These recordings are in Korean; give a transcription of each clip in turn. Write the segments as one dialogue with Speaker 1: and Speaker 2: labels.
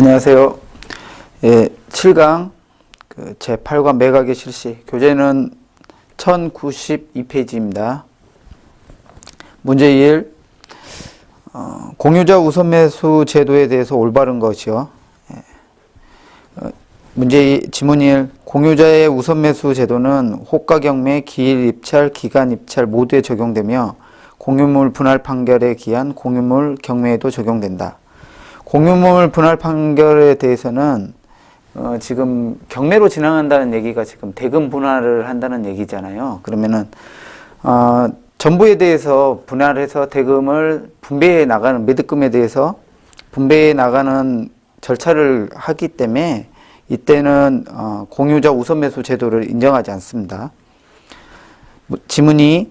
Speaker 1: 안녕하세요. 예, 7강 제8과 매각의 실시 교재는 1092페이지입니다. 문제 1. 공유자 우선 매수 제도에 대해서 올바른 것이요. 문제 2, 지문 1. 공유자의 우선 매수 제도는 호가 경매, 기일 입찰, 기간 입찰 모두에 적용되며 공유물 분할 판결에 기한 공유물 경매에도 적용된다. 공유물 분할 판결에 대해서는 지금 경매로 진행한다는 얘기가 지금 대금 분할을 한다는 얘기잖아요. 그러면은 전부에 대해서 분할해서 대금을 분배해 나가는 매득금에 대해서 분배해 나가는 절차를 하기 때문에 이때는 공유자 우선 매수 제도를 인정하지 않습니다. 지문이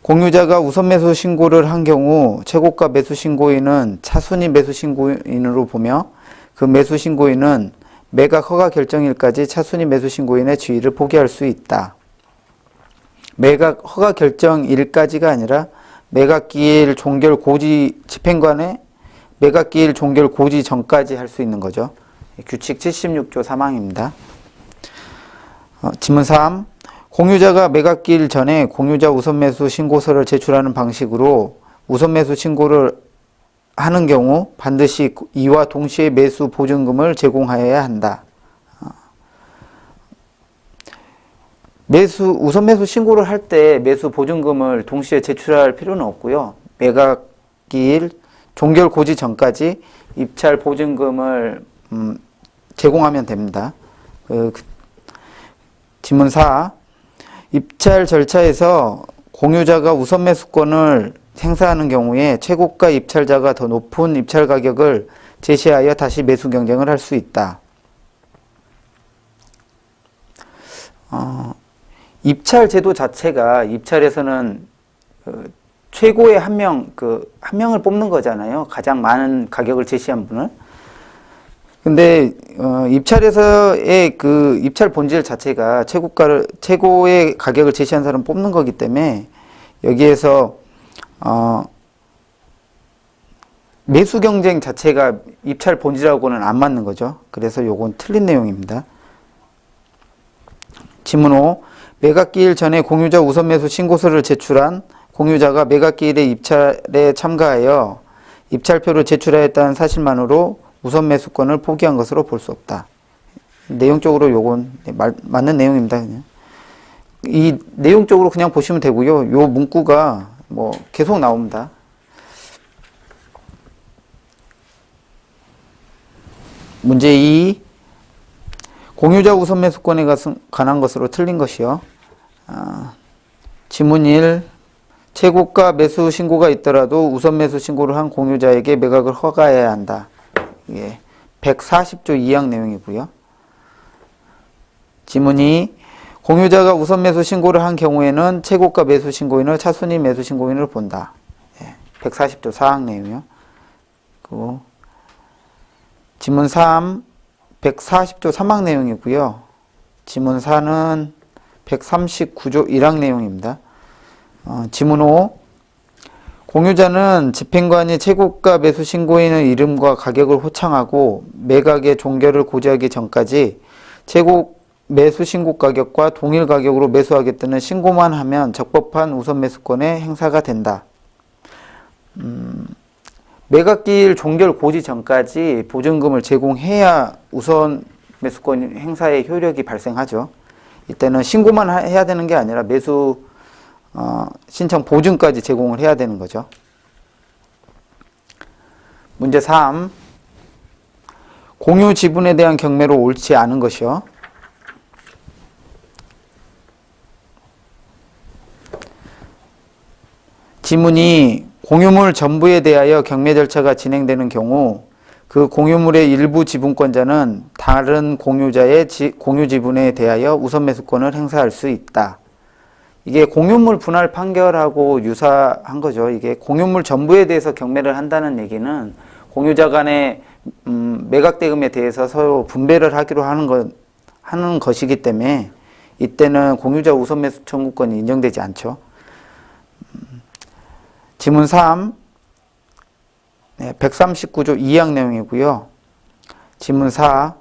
Speaker 1: 공유자가 우선 매수 신고를 한 경우 최고가 매수 신고인은 차순위 매수 신고인으로 보며 그 매수 신고인은 매각 허가 결정일까지 차순위 매수 신고인의 지위를 포기할 수 있다. 매각 허가 결정일까지가 아니라 매각기일 종결 고지 집행관의 매각기일 종결 고지 전까지 할 수 있는 거죠. 규칙 76조 3항입니다. 지문 3. 공유자가 매각기일 전에 공유자 우선 매수 신고서를 제출하는 방식으로 우선 매수 신고를 하는 경우 반드시 이와 동시에 매수 보증금을 제공하여야 한다. 우선 매수 신고를 할 때 매수 보증금을 동시에 제출할 필요는 없고요. 매각기일 종결 고지 전까지 입찰 보증금을 제공하면 됩니다. 지문 4. 입찰 절차에서 공유자가 우선 매수권을 행사하는 경우에 최고가 입찰자가 더 높은 입찰 가격을 제시하여 다시 매수 경쟁을 할 수 있다. 입찰 제도 자체가 입찰에서는 최고의 한 명을 뽑는 거잖아요. 가장 많은 가격을 제시한 분을. 근데 입찰에서의 그 입찰 본질 자체가 최고의 가격을 제시한 사람 뽑는 거기 때문에 여기에서 매수 경쟁 자체가 입찰 본질하고는 안 맞는 거죠. 그래서 요건 틀린 내용입니다. 지문 5. 매각기일 전에 공유자 우선 매수 신고서를 제출한 공유자가 매각기일의 입찰에 참가하여 입찰표를 제출하였다는 사실만으로 우선 매수권을 포기한 것으로 볼 수 없다. 내용적으로 요건 맞는 내용입니다. 그냥. 이 내용적으로 그냥 보시면 되고요. 요 문구가 뭐 계속 나옵니다. 문제 2. 공유자 우선 매수권에 관한 것으로 틀린 것이요. 지문 1. 최고가 매수 신고가 있더라도 우선 매수 신고를 한 공유자에게 매각을 허가해야 한다. 예, 140조 2항 내용이고요. 지문 2. 공유자가 우선 매수 신고를 한 경우에는 최고가 매수 신고인을 차순위 매수 신고인으로 본다. 예, 140조 4항 내용이요. 그리고 지문 3. 140조 3항 내용이고요. 지문 4는 139조 1항 내용입니다. 지문 5. 공유자는 집행관이 최고가 매수 신고인의 이름과 가격을 호창하고 매각의 종결을 고지하기 전까지 최고 매수 신고 가격과 동일 가격으로 매수하겠다는 신고만 하면 적법한 우선 매수권의 행사가 된다. 매각기일 종결 고지 전까지 보증금을 제공해야 우선 매수권 행사의 효력이 발생하죠. 이때는 신고만 해야 되는 게 아니라 매수 신청 보증까지 제공을 해야 되는 거죠. 문제 3. 공유 지분에 대한 경매로 옳지 않은 것이요. 지문이 공유물 전부에 대하여 경매 절차가 진행되는 경우 그 공유물의 일부 지분권자는 다른 공유자의 공유 지분에 대하여 우선 매수권을 행사할 수 있다. 이게 공유물 분할 판결하고 유사한 거죠. 이게 공유물 전부에 대해서 경매를 한다는 얘기는 공유자 간의 매각대금에 대해서 서로 분배를 하기로 하는 것이기 때문에 이때는 공유자 우선 매수 청구권이 인정되지 않죠. 지문 3. 139조 2항 내용이고요. 지문 4.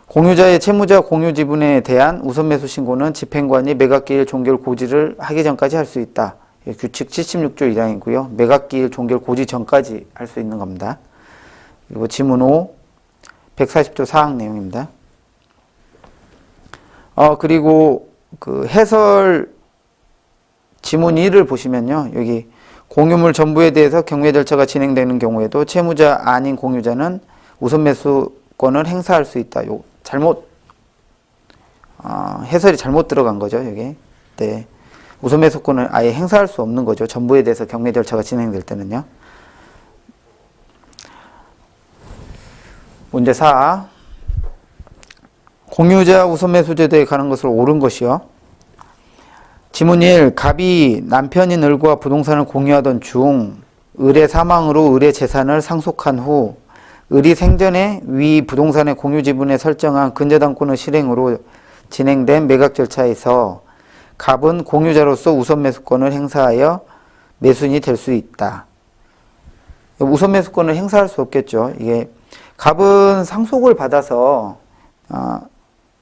Speaker 1: 공유자의 채무자 공유 지분에 대한 우선 매수 신고는 집행관이 매각기일 종결 고지를 하기 전까지 할 수 있다. 규칙 76조 1항이고요. 매각기일 종결 고지 전까지 할 수 있는 겁니다. 그리고 지문 5, 140조 4항 내용입니다. 그리고 그 해설 지문 2를 보시면요. 여기 공유물 전부에 대해서 경매 절차가 진행되는 경우에도 채무자 아닌 공유자는 우선 매수권을 행사할 수 있다. 요 해설이 잘못 들어간 거죠, 여기. 네. 우선 매수권을 아예 행사할 수 없는 거죠. 전부에 대해서 경매 절차가 진행될 때는요. 문제 4. 공유자 우선 매수 제도에 관한 것을 옳은 것이요. 지문 1. 갑이 남편인 을과 부동산을 공유하던 중 을의 사망으로 을의 재산을 상속한 후 을이 생전에 위 부동산의 공유 지분에 설정한 근저당권의 실행으로 진행된 매각 절차에서 갑은 공유자로서 우선 매수권을 행사하여 매수인이 될 수 있다. 우선 매수권을 행사할 수 없겠죠. 이게 갑은 상속을 받아서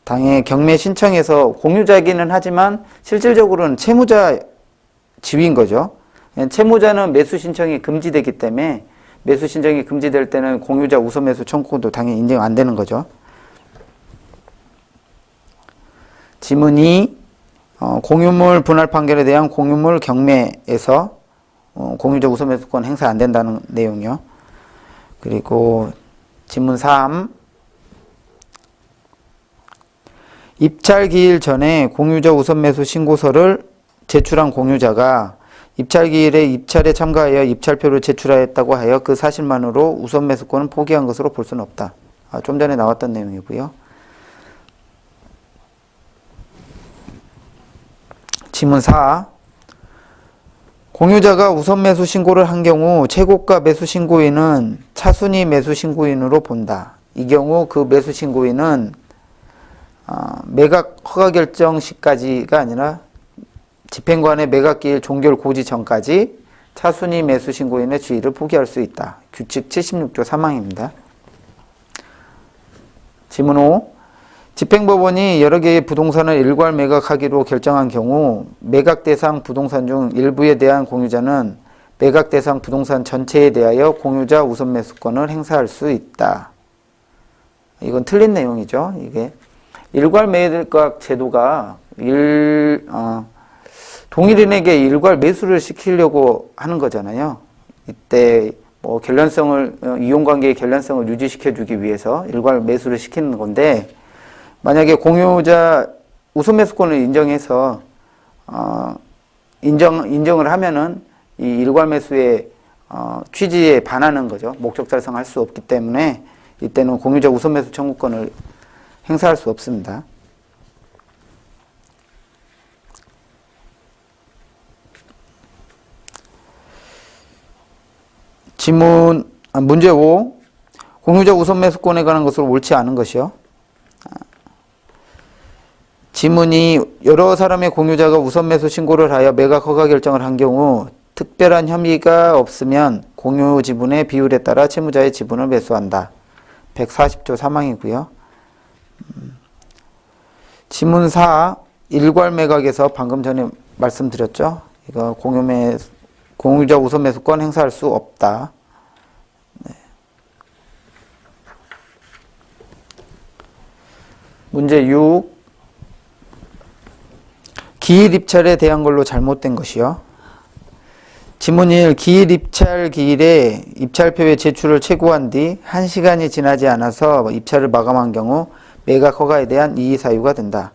Speaker 1: 당의 경매 신청에서 공유자이기는 하지만 실질적으로는 채무자 지위인 거죠. 채무자는 매수 신청이 금지되기 때문에 매수 신청이 금지될 때는 공유자 우선 매수 청구도 당연히 인정 안 되는 거죠. 지문 2. 공유물 분할 판결에 대한 공유물 경매에서 공유자 우선 매수권 행사 안 된다는 내용이요. 그리고 지문 3. 입찰 기일 전에 공유자 우선 매수 신고서를 제출한 공유자가 입찰 기일에 입찰에 참가하여 입찰표를 제출하였다고 하여 그 사실만으로 우선 매수권은 포기한 것으로 볼 수는 없다. 좀 전에 나왔던 내용이고요. 지문 4. 공유자가 우선 매수 신고를 한 경우 최고가 매수 신고인은 차순위 매수 신고인으로 본다. 이 경우 그 매수 신고인은 매각 허가 결정 시까지가 아니라 집행관의 매각기일 종결 고지 전까지 차순위 매수 신고인의 지위를 포기할 수 있다. 규칙 76조 3항입니다. 지문 5. 집행법원이 여러 개의 부동산을 일괄 매각하기로 결정한 경우 매각 대상 부동산 중 일부에 대한 공유자는 매각 대상 부동산 전체에 대하여 공유자 우선 매수권을 행사할 수 있다. 이건 틀린 내용이죠. 이게 일괄 매각 제도가 동일인에게 일괄 매수를 시키려고 하는 거잖아요. 이때 뭐 이용관계의 결련성을 유지시켜주기 위해서 일괄 매수를 시키는 건데, 만약에 공유자 우선 매수권을 인정해서 인정을 하면은 이 일괄 매수의 취지에 반하는 거죠. 목적 달성할 수 없기 때문에 이때는 공유자 우선 매수 청구권을 행사할 수 없습니다. 문제 5. 공유자 우선 매수권에 관한 것으로 옳지 않은 것이요. 지문이 여러 사람의 공유자가 우선 매수 신고를 하여 매각 허가 결정을 한 경우 특별한 혐의가 없으면 공유 지분의 비율에 따라 채무자의 지분을 매수한다. 140조 3항이고요. 지문 4. 일괄 매각에서 방금 전에 말씀드렸죠. 이거 공유자 우선 매수권 행사할 수 없다. 네. 문제 6. 기일 입찰에 대한 걸로 잘못된 것이요. 지문 1. 기일 입찰 기일에 입찰표의 제출을 최고한 뒤 1시간이 지나지 않아서 입찰을 마감한 경우 매각 허가에 대한 이의 사유가 된다.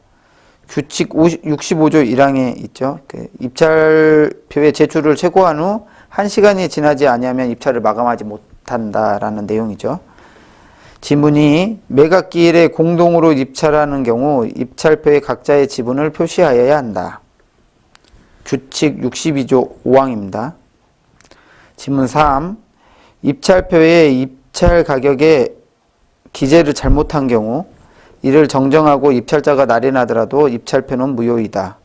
Speaker 1: 규칙 65조 1항에 있죠. 입찰표의 제출을 최고한 후 1시간이 지나지 아니하면 입찰을 마감하지 못한다라는 내용이죠. 지문이 매각 기일에 공동으로 입찰하는 경우 입찰표에 각자의 지분을 표시하여야 한다. 규칙 62조 5항입니다. 지문 3. 입찰표에 입찰 가격에 기재를 잘못한 경우 이를 정정하고 입찰자가 날인하더라도 입찰표는 무효이다.